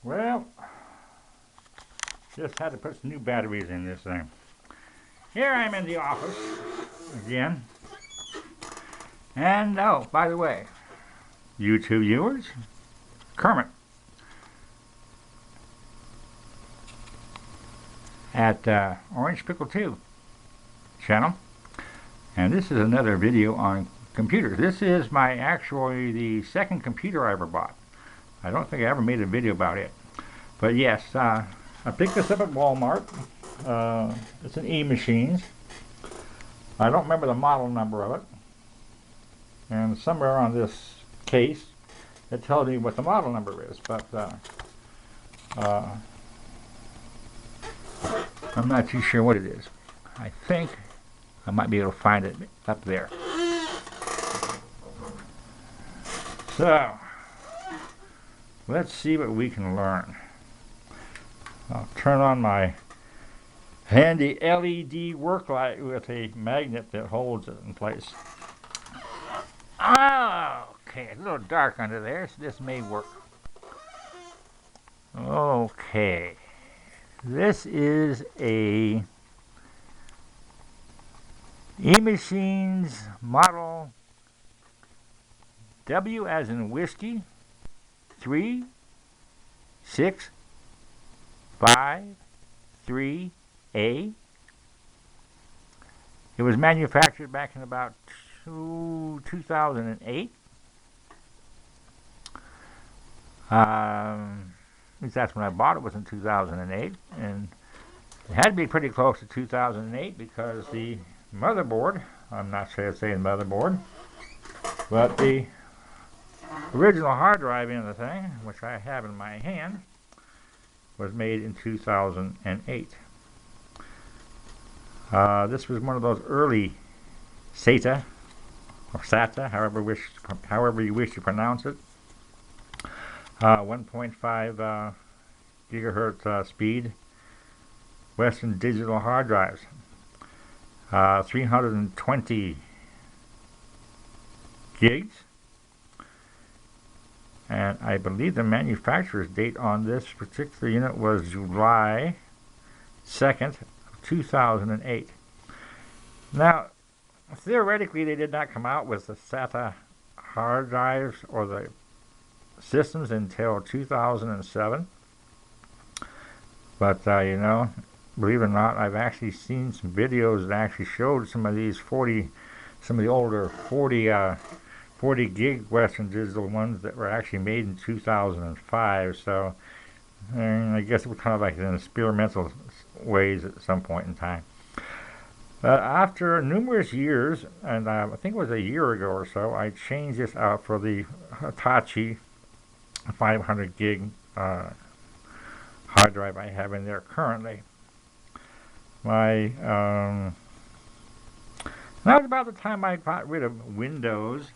Well, just had to put some new batteries in this thing. Here I'm in the office again. And oh, by the way, YouTube viewers, Kermit at Orange Pickle 2 channel. And this is another video on computers. This is actually the second computer I ever bought. I don't think I ever made a video about it. But yes, I picked this up at Walmart. It's an Emachine. I don't remember the model number of it. And somewhere on this case, it tells me what the model number is. But I'm not too sure what it is. I think I might be able to find it up there. So, let's see what we can learn. I'll turn on my handy LED work light with a magnet that holds it in place. Okay, a little dark under there, so this may work. Okay, this is a Emachine's model W as in whiskey 3653a. It was manufactured back in about 2008. At least that's when I bought it, was in 2008, and it had to be pretty close to 2008 because the motherboard, I'm not sure to say the motherboard, but the original hard drive in the thing, which I have in my hand, was made in 2008. This was one of those early SATA, or SATA, however you wish to pronounce it. 1.5 gigahertz speed Western Digital hard drives. 320 gigs. And I believe the manufacturer's date on this particular unit was July 2nd, 2008. Now, theoretically, they did not come out with the SATA hard drives or the systems until 2007. But, you know, believe it or not, I've actually seen some videos that actually showed some of the older 40 gig Western Digital ones that were actually made in 2005. So I guess it was kind of like in experimental ways at some point in time. But after numerous years, and I think it was a year ago or so, I changed this out for the Hitachi 500 gig hard drive I have in there currently. That was about the time I got rid of Windows.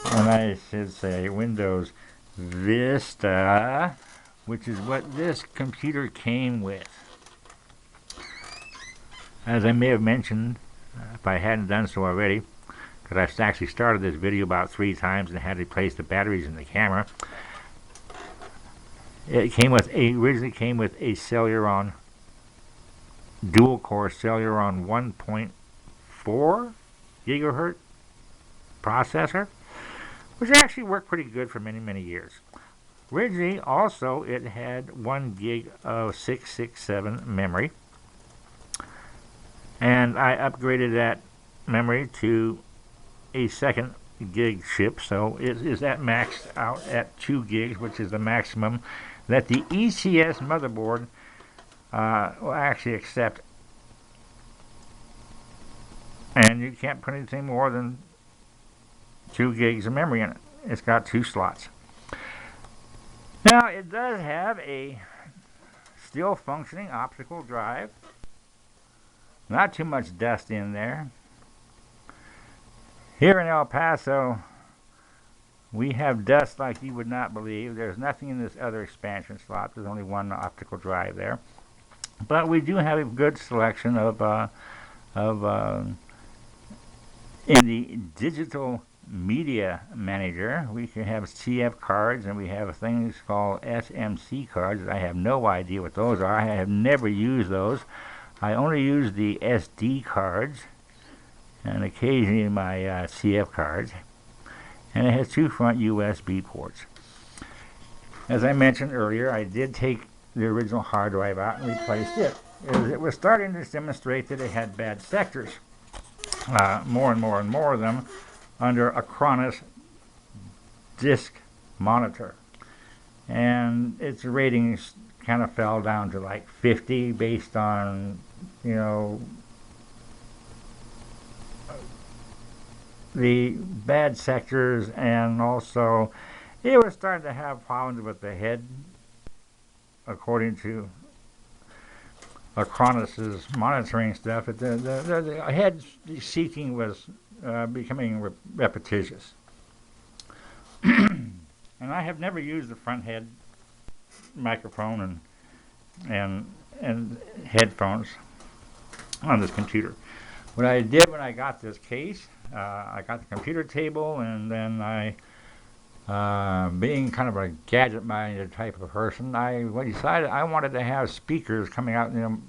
And I should say Windows Vista, which is what this computer came with. As I may have mentioned, if I hadn't done so already, because I've actually started this video about 3 times and had to replace the batteries in the camera. It originally came with a Celeron dual-core Celeron 1.4 gigahertz processor, which actually worked pretty good for many, many years. Originally, also, it had 1 gig of 667 memory, and I upgraded that memory to a 2nd gig chip, so it is at maxed out at 2 gigs, which is the maximum that the ECS motherboard will actually accept. And you can't put anything more than 2 gigs of memory in it. It's got 2 slots. Now, it does have a still functioning optical drive. Not too much dust in there. Here in El Paso, we have dust like you would not believe. There's nothing in this other expansion slot. There's only 1 optical drive there. But we do have a good selection of in the digital media manager. We can have CF cards, and we have things called SMC cards. I have no idea what those are. I have never used those. I only use the SD cards and occasionally my CF cards. And it has two front USB ports. As I mentioned earlier, I did take the original hard drive out and replaced it. It was starting to demonstrate that it had bad sectors. More and more and more of them under a Acronis disk monitor. And its ratings kind of fell down to like 50 based on, you know, the bad sectors, and also it was starting to have problems with the head, according to Acronis's monitoring stuff. The head seeking was becoming repetitious. And I have never used the front head microphone and headphones on this computer. What I did when I got this case, I got the computer table, and then being kind of a gadget-minded type of person, I decided I wanted to have speakers coming out, you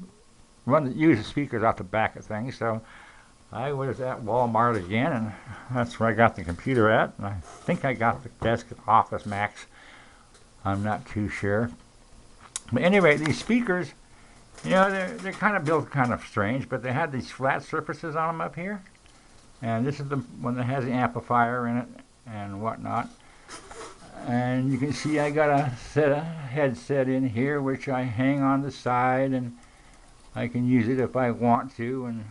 know, use the speakers out the back of things. So I was at Walmart again, and that's where I got the computer at. And I think I got the desk at Office Max. I'm not too sure. But anyway, these speakers, you know, they're kind of built kind of strange, but they had these flat surfaces on them up here. And this is the one that has the amplifier in it and whatnot. And you can see I got a headset in here, which I hang on the side, and I can use it if I want to. And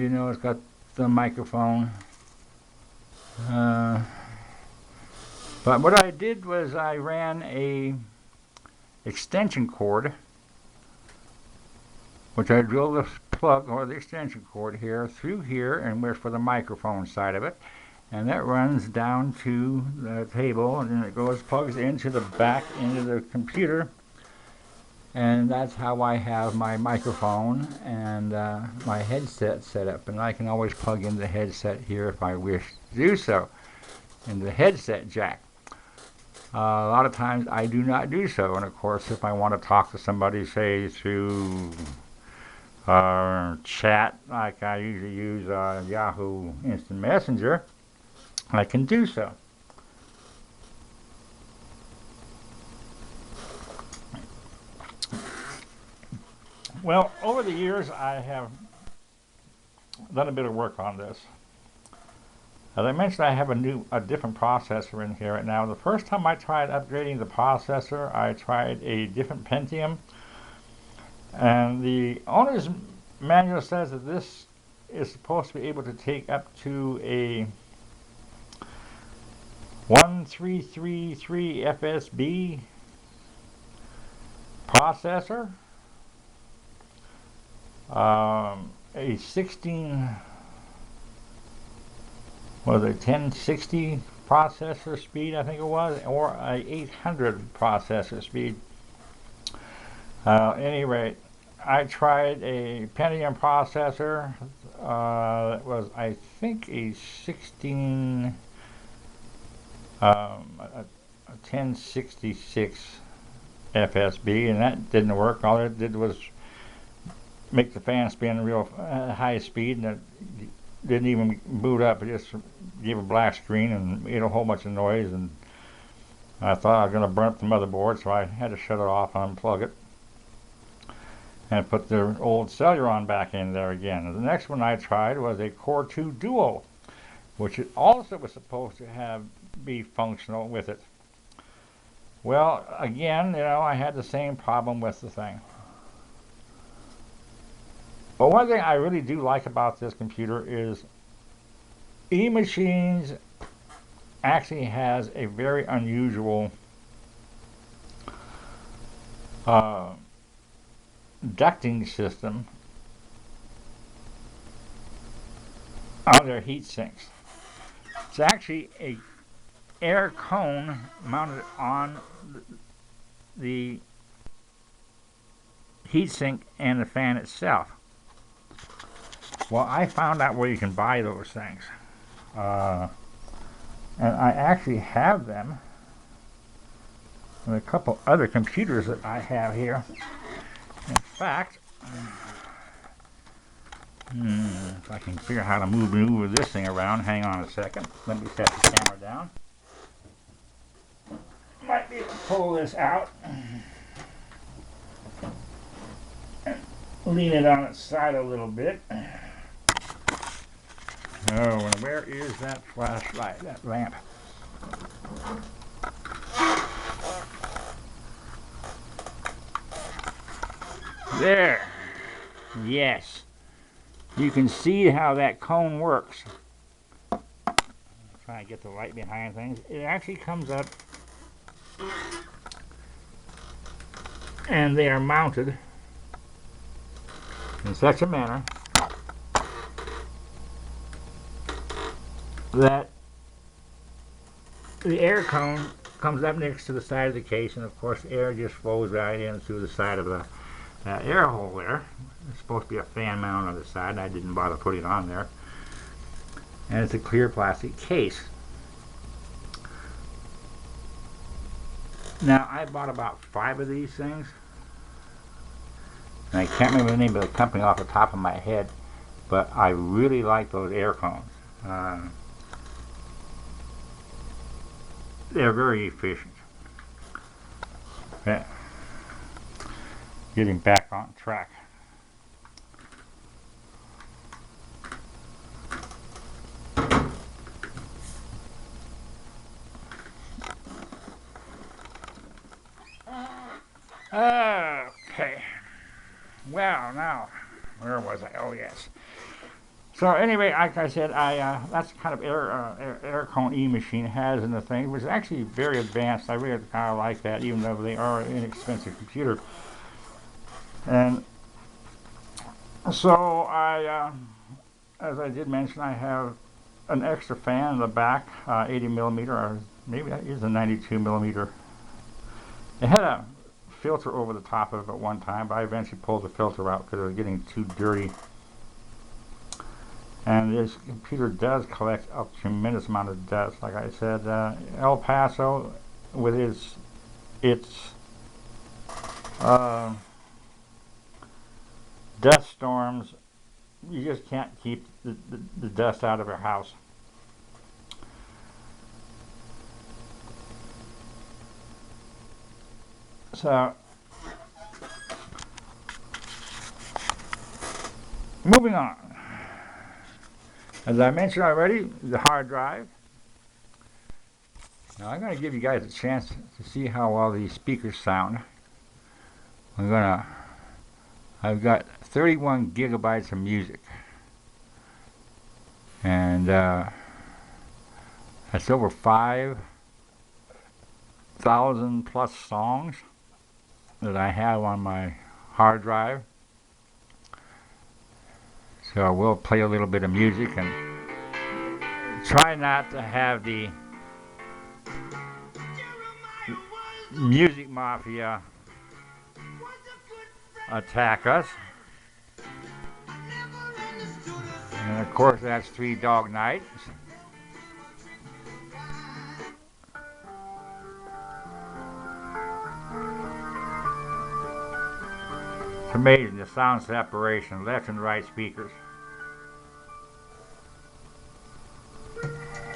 you know, it's got the microphone. But what I did was I ran a extension cord, which I drilled the plug or the extension cord here through here, and where's for the microphone side of it, and that runs down to the table, and then it goes plugs into the back end of the computer, and that's how I have my microphone and my headset set up. And I can always plug in the headset here if I wish to do so, in the headset jack. A lot of times I do not do so, and of course if I want to talk to somebody, say through chat, like I usually use Yahoo Instant Messenger, I can do so. Well, over the years I have done a bit of work on this. As I mentioned, I have a different processor in here right now. The first time I tried upgrading the processor, I tried a different Pentium, and the owner's manual says that this is supposed to be able to take up to a 1333 FSB processor, a 1060 processor speed, I think it was, or a 800 processor speed. At any rate, I tried a Pentium processor that was, I think, a 1066 FSB, and that didn't work. All it did was make the fan spin real high speed, and it didn't even boot up. It just gave a black screen and made a whole bunch of noise, and I thought I was going to burn up the motherboard, so I had to shut it off and unplug it and put the old Celeron back in there again. And the next one I tried was a Core 2 Duo, which it also was supposed to be functional with it. Well, again, you know, I had the same problem with the thing. But one thing I really do like about this computer is Emachine actually has a very unusual ducting system on their heat sinks. It's actually a air cone mounted on the heatsink and the fan itself. Well, I found out where you can buy those things. And I actually have them on a couple other computers that I have here. In fact, if I can figure out how to maneuver this thing around, hang on a second. Let me set the camera down. Might be able to pull this out. Lean it on its side a little bit. Oh, and where is that flashlight, that lamp? There. Yes. You can see how that cone works. Try to get the light behind things. It actually comes up and they are mounted in such a manner that the air cone comes up next to the side of the case, and of course air just flows right in through the side of the air hole there. It's supposed to be a fan mount on the side, and I didn't bother putting it on there. And it's a clear plastic case. Now, I bought about 5 of these things, and I can't remember the name of the company off the top of my head, but I really like those air cones. They're very efficient. Yeah. Getting back on track. Okay. Well, now, where was I? Oh, yes. So anyway, like I said, that's kind of air cone Emachine has in the thing, which is actually very advanced. I really kind of like that, even though they are an inexpensive computer. And so as I did mention, I have an extra fan in the back, 80 millimeter, or maybe that is a 92 millimeter. It had a filter over the top of it at one time, but I eventually pulled the filter out because it was getting too dirty. And this computer does collect a tremendous amount of dust. Like I said, El Paso, with its dust storms, you just can't keep the dust out of your house. So, moving on. As I mentioned already, the hard drive. Now I'm going to give you guys a chance to see how well these speakers sound. I've got 31 gigabytes of music. And that's over 5,000 plus songs that I have on my hard drive. So we'll play a little bit of music and try not to have the music mafia attack us. And of course that's Three Dog Night. It's amazing, the sound separation, left and right speakers.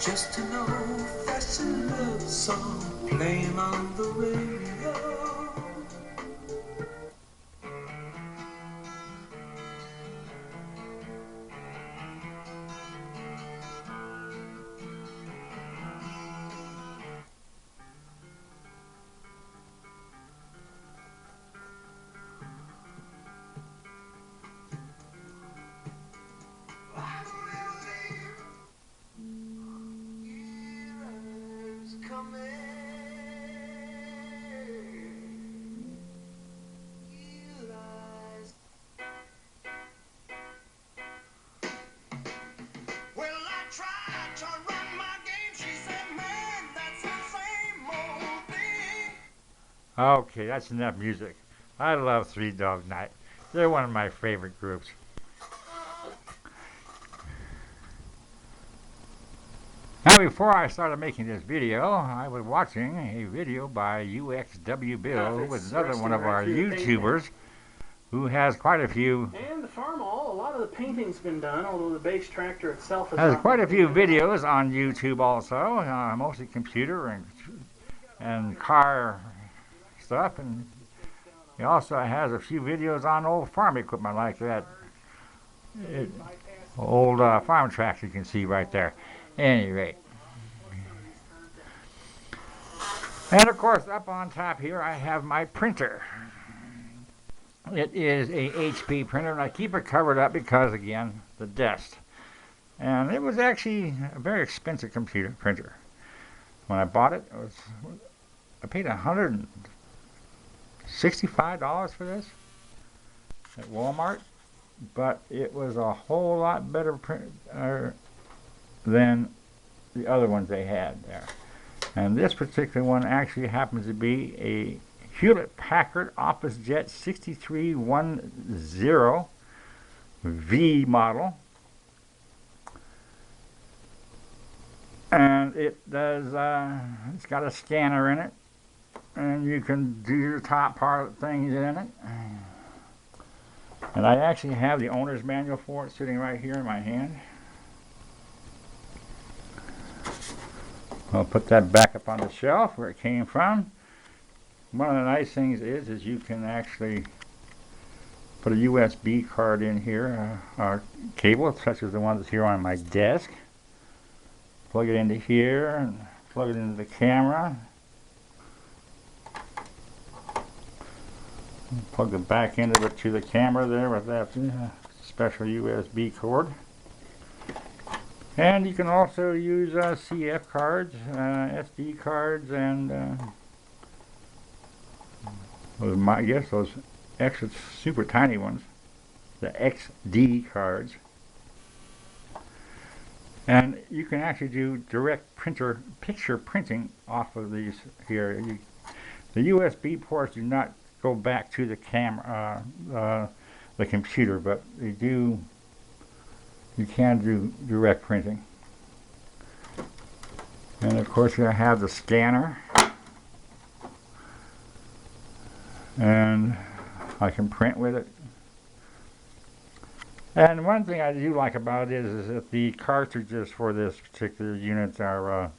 Just an old-fashioned love song playing on the radio. Okay, that's enough music. I love Three Dog Night. They're one of my favorite groups. Now, before I started making this video, I was watching a video by UXW Bill, who was another one of our YouTubers, who has quite a few. And the farm hall, a lot of the painting's been done, although the base tractor itself Has quite a few videos on YouTube also, mostly computer and car stuff, and he also has a few videos on old farm equipment like that old farm tractor you can see right there. At any rate. And of course, up on top here, I have my printer. It is a HP printer, and I keep it covered up because, again, the dust. And it was actually a very expensive printer. When I bought it, I paid $165 for this at Walmart, but it was a whole lot better printer than the other ones they had there. And this particular one actually happens to be a Hewlett-Packard OfficeJet 6310V model. And it does, it's got a scanner in it, and you can do your top part things in it. And I actually have the owner's manual for it sitting right here in my hand. I'll put that back up on the shelf where it came from. One of the nice things is you can actually put a USB card in here, cable such as the one that's here on my desk. Plug it into here and plug it into the camera. Plug the back end of it to the camera there with that special USB cord. And you can also use CF cards, SD cards, and I guess those extra super tiny ones, the XD cards. And you can actually do direct picture printing off of these here. The USB ports do not go back to the camera, the computer, but they do. You can do direct printing. And of course you have the scanner. And I can print with it. And one thing I do like about it is that the cartridges for this particular unit are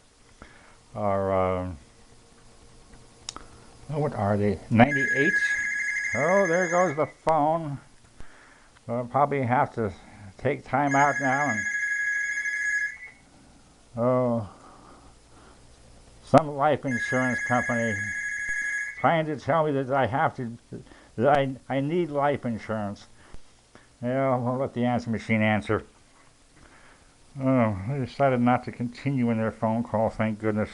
what are they? 98s. Oh, there goes the phone. I'll probably have to take time out now and some life insurance company trying to tell me that I need life insurance. Yeah, we'll let the answer machine answer. Oh, they decided not to continue in their phone call, thank goodness.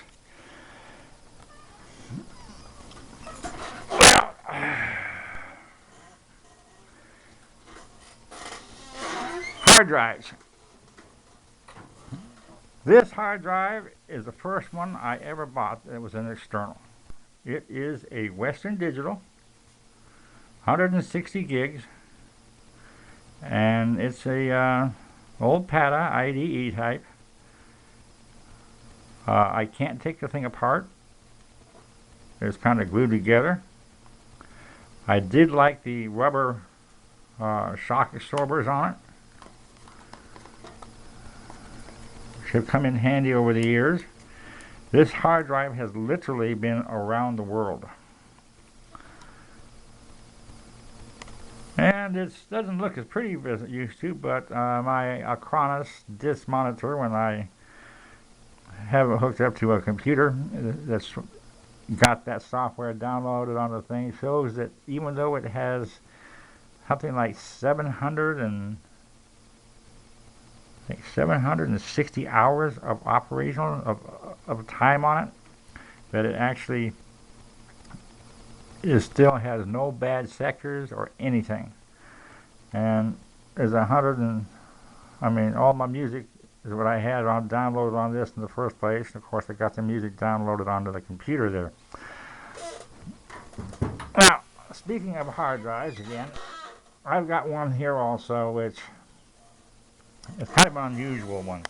Well, hard drives. This hard drive is the first one I ever bought that was an external. It is a Western Digital, 160 gigs, and it's a old PATA IDE type. I can't take the thing apart. It's kind of glued together. I did like the rubber shock absorbers on it. Should come in handy over the years. This hard drive has literally been around the world. And it doesn't look as pretty as it used to, but my Acronis disk monitor, when I have it hooked up to a computer that's got that software downloaded on the thing, shows that even though it has something like 760 hours of operational of time on it, that it actually still has no bad sectors or anything. And there's all my music is what I had downloaded on this in the first place. And of course, I got the music downloaded onto the computer there. Now, speaking of hard drives again, I've got one here also, which is kind of an unusual one.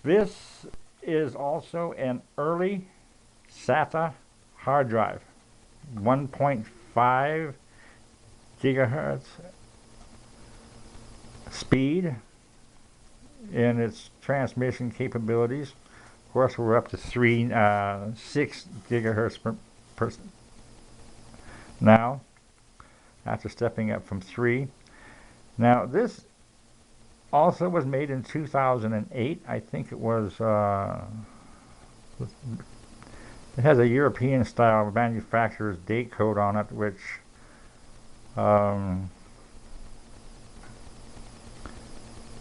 This is also an early SATA hard drive, 1.5 gigahertz speed in its transmission capabilities. Of course, we're up to 6 gigahertz per now, after stepping up from 3. Now, this also was made in 2008. I think it was, it has a European style manufacturer's date code on it, which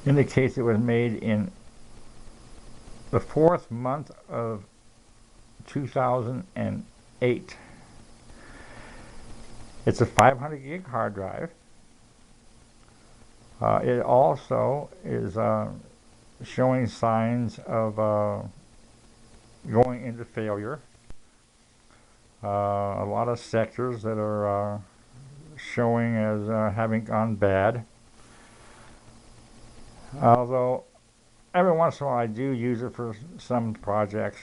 indicates it was made in the 4th month of 2008. It's a 500 gig hard drive. It also is showing signs of going into failure. A lot of sectors that are showing as having gone bad. Although every once in a while I do use it for some projects.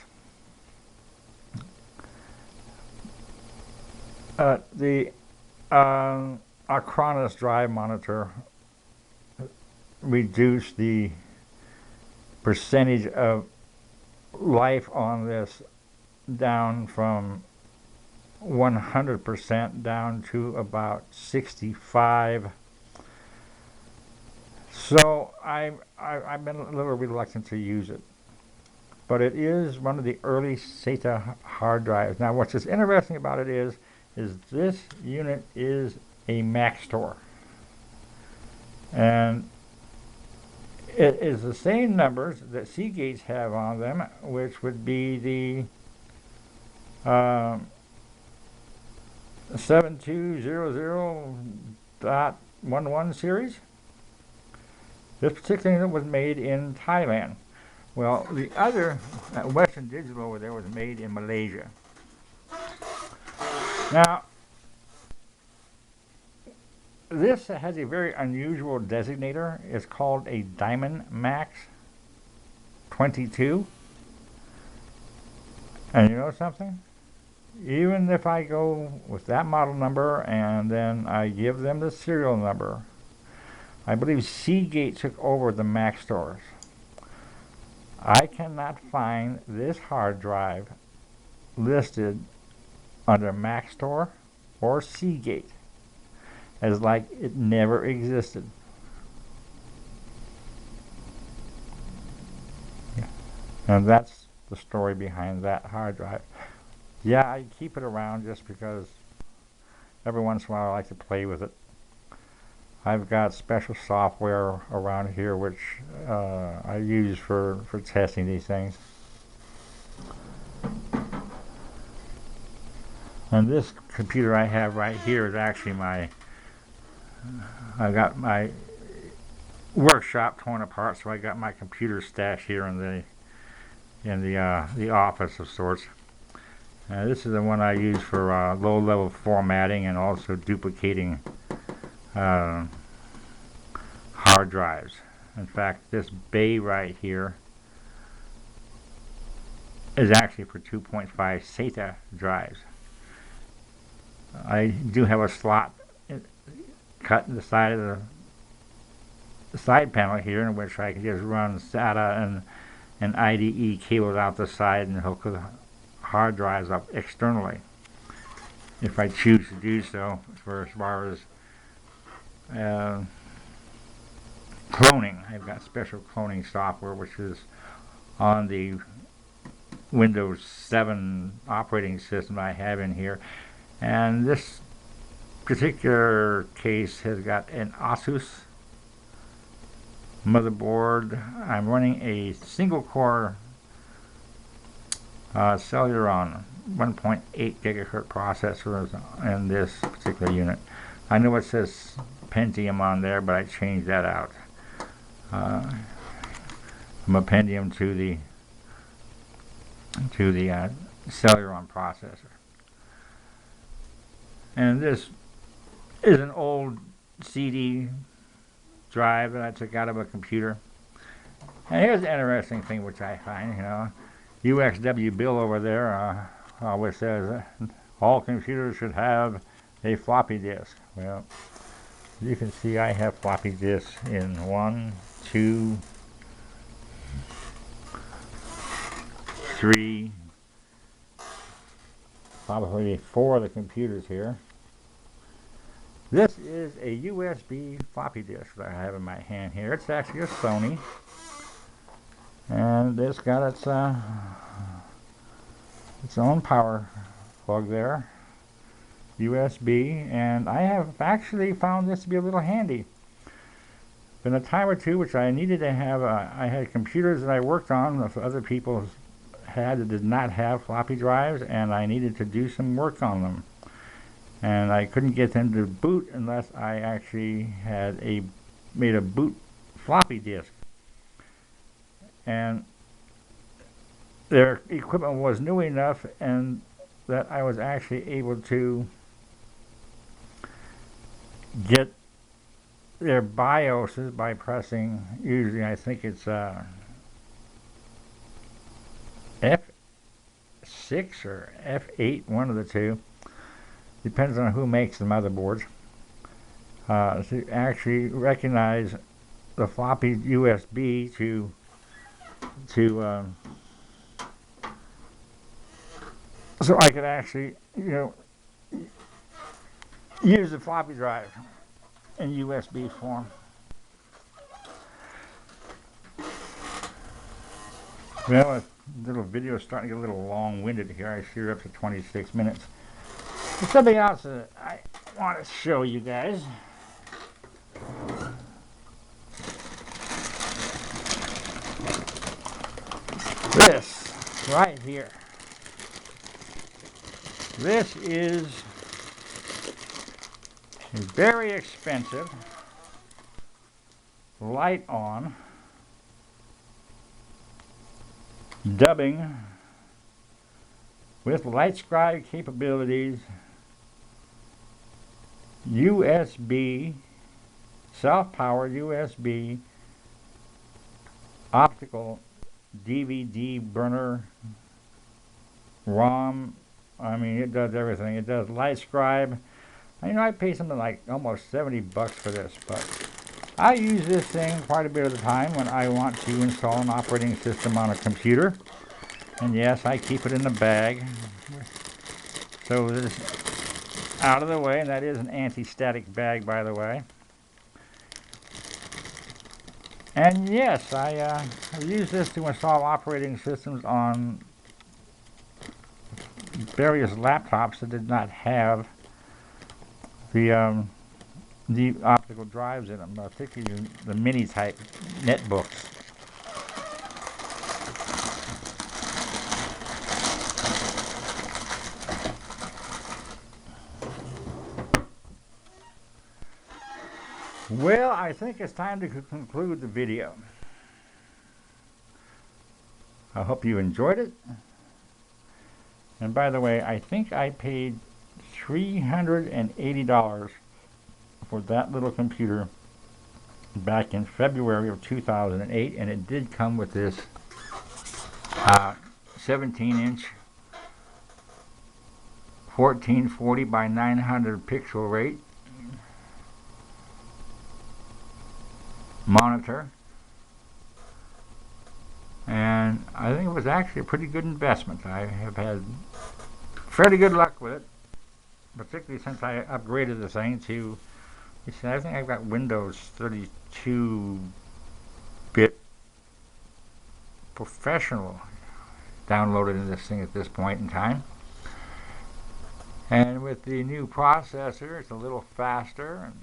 The Acronis drive monitor reduced the percentage of life on this down from 100% down to about 65. So I've been a little reluctant to use it, but it is one of the early SATA hard drives. Now, what's just interesting about it is this unit is a Maxtor, and it is the same numbers that Seagates have on them, which would be the 7200.11 series. This particular unit was made in Thailand. Well, the other Western Digital over there was made in Malaysia. Now, this has a very unusual designator. It's called a Diamond Max 22. And you know something? Even if I go with that model number and then I give them the serial number, I believe Seagate took over the Mac stores. I cannot find this hard drive listed under Mac Store or Seagate, as like it never existed. And that's the story behind that hard drive. Yeah, I keep it around just because every once in a while I like to play with it. I've got special software around here which I use for testing these things. And this computer I have right here is actually I got my workshop torn apart, so I got my computer stashed here in the office of sorts. This is the one I use for low-level formatting and also duplicating hard drives. In fact, this bay right here is actually for 2.5 SATA drives. I do have a slot cut in the side of the side panel here in which I can just run SATA and IDE cables out the side and hook the hard drives up externally if I choose to do so. For as far as cloning, I've got special cloning software which is on the Windows 7 operating system I have in here, and this particular case has got an Asus motherboard. I'm running a single core Celeron 1.8 gigahertz processor in this particular unit. I know it says Pentium on there, but I changed that out. I'm a Pentium to the Celeron processor. And this is an old CD drive that I took out of a computer. And here's an interesting thing which I find, UXW Bill over there always says all computers should have a floppy disk. Well, you can see I have floppy disks in 1, 2, 3, probably 4 of the computers here. This is a USB floppy disk that I have in my hand here. It's actually a Sony, and it's got its own power plug there, USB, and I have actually found this to be a little handy. Been a time or two which I needed to have, I had computers that I worked on that other people had that did not have floppy drives, and I needed to do some work on them. And I couldn't get them to boot unless I actually had made a boot floppy disk. And their equipment was new enough and that I was actually able to get their BIOSes by pressing, usually I think it's F6 or F8, one of the two. Depends on who makes the motherboards. To actually recognize the floppy USB so I could actually, use the floppy drive in USB form. Well, the little video is starting to get a little long-winded here. I see we're up to 26 minutes. There's something else that I want to show you guys. This right here. This is a very expensive light-on dubbing with light scribe capabilities, USB, self-powered USB, optical DVD burner, ROM. I mean, it does everything. It does light scribe. I pay something like almost $70 for this, but I use this thing quite a bit of the time when I want to install an operating system on a computer. And yes, I keep it in the bag so that it's out of the way, and that is an anti-static bag, by the way. And yes, I use this to install operating systems on various laptops that did not have the optical drives in them, particularly the mini type netbooks. Well, I think it's time to conclude the video. I hope you enjoyed it. And by the way, I think I paid $380 for that little computer back in February of 2008, and it did come with this 17-inch 1440 by 900 pixel rate monitor, and I think it was actually a pretty good investment. I have had fairly good luck with it, particularly since I upgraded the thing to, I think I've got Windows 32-bit Professional downloaded in this thing at this point in time. And with the new processor, it's a little faster. And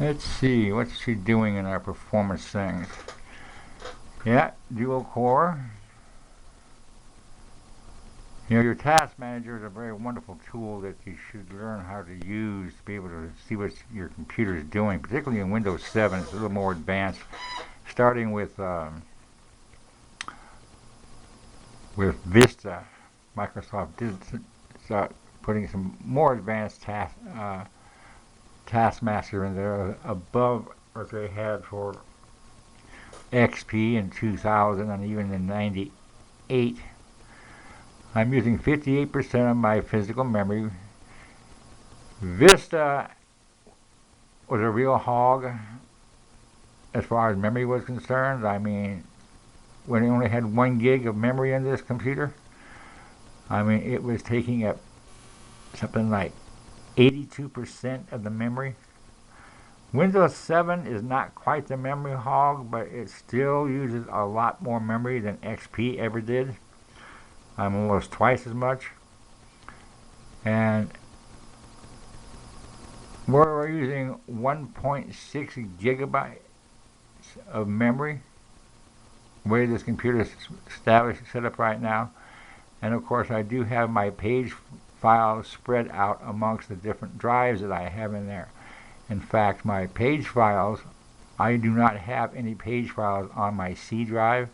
let's see, what's she doing in our performance things? Yeah, dual core. Your task manager is a very wonderful tool that you should learn how to use to be able to see what your computer is doing, particularly in Windows 7. It's a little more advanced, starting with Vista, Microsoft putting some more advanced Taskmaster in there above what they had for XP in 2000 and even in 98. I'm using 58% of my physical memory. Vista was a real hog as far as memory was concerned. I mean, when it only had 1 gig of memory in this computer, I mean, it was taking up something like 82% of the memory. Windows 7 is not quite the memory hog, but it still uses a lot more memory than XP ever did. I'm almost twice as much. And we're using 1.6 gigabytes of memory, the way this computer is set up right now. And of course, I do have my page files spread out amongst the different drives that I have in there. In fact, my page files, I do not have any page files on my C drive.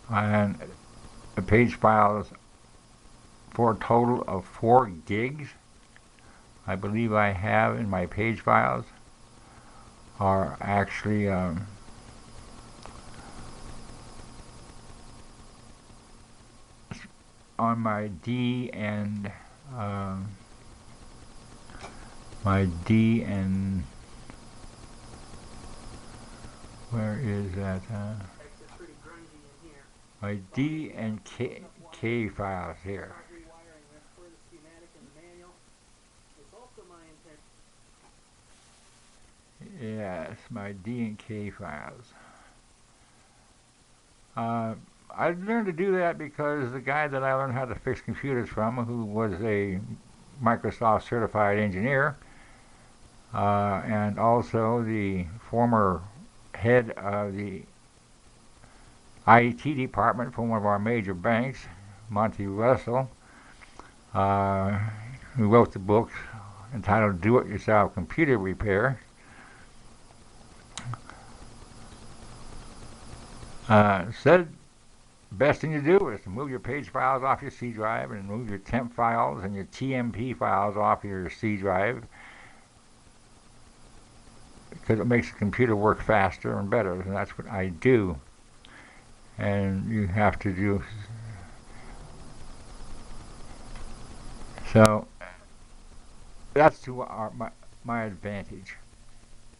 And the page files for a total of 4 gigs, I believe I have in my page files, are actually on my D and where is that? My D and K files here. Yes, my D and K files. I learned to do that because the guy that I learned how to fix computers from, who was a Microsoft certified engineer, and also the former head of the IT department for one of our major banks, Monty Russell, who wrote the book entitled Do It Yourself Computer Repair, said the best thing to do is to move your page files off your C drive and move your temp files and your TMP files off your C drive, because it makes the computer work faster and better, and that's what I do. And you have to do so. That's to my advantage.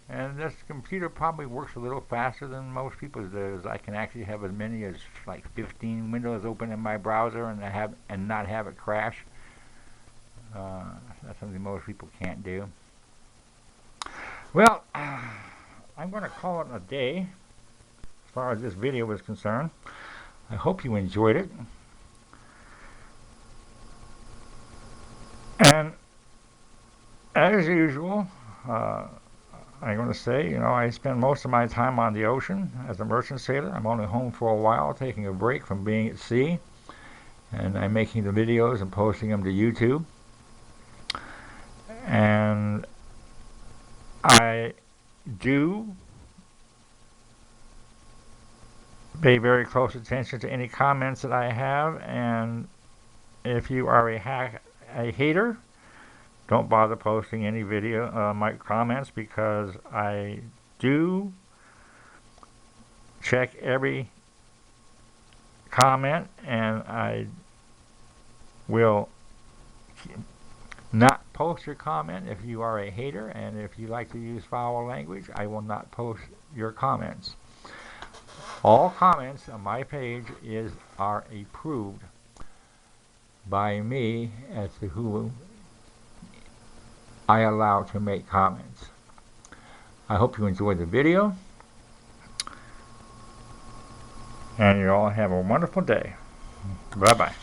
And this computer probably works a little faster than most people's does. I can actually have as many as like 15 windows open in my browser and not have it crash. That's something most people can't do. Well, I'm going to call it a day as far as this video is concerned. I hope you enjoyed it. And as usual, I'm going to say, you know, I spend most of my time on the ocean as a merchant sailor. I'm only home for a while, taking a break from being at sea. And I'm making the videos and posting them to YouTube. And I do pay very close attention to any comments that I have. And if you are a hater, don't bother posting any my comments, because I do check every comment, and I will not post your comment if you are a hater, and if you like to use foul language, I will not post your comments. All comments on my page are approved by me as to who I allow to make comments. I hope you enjoyed the video, and you all have a wonderful day. Bye-bye.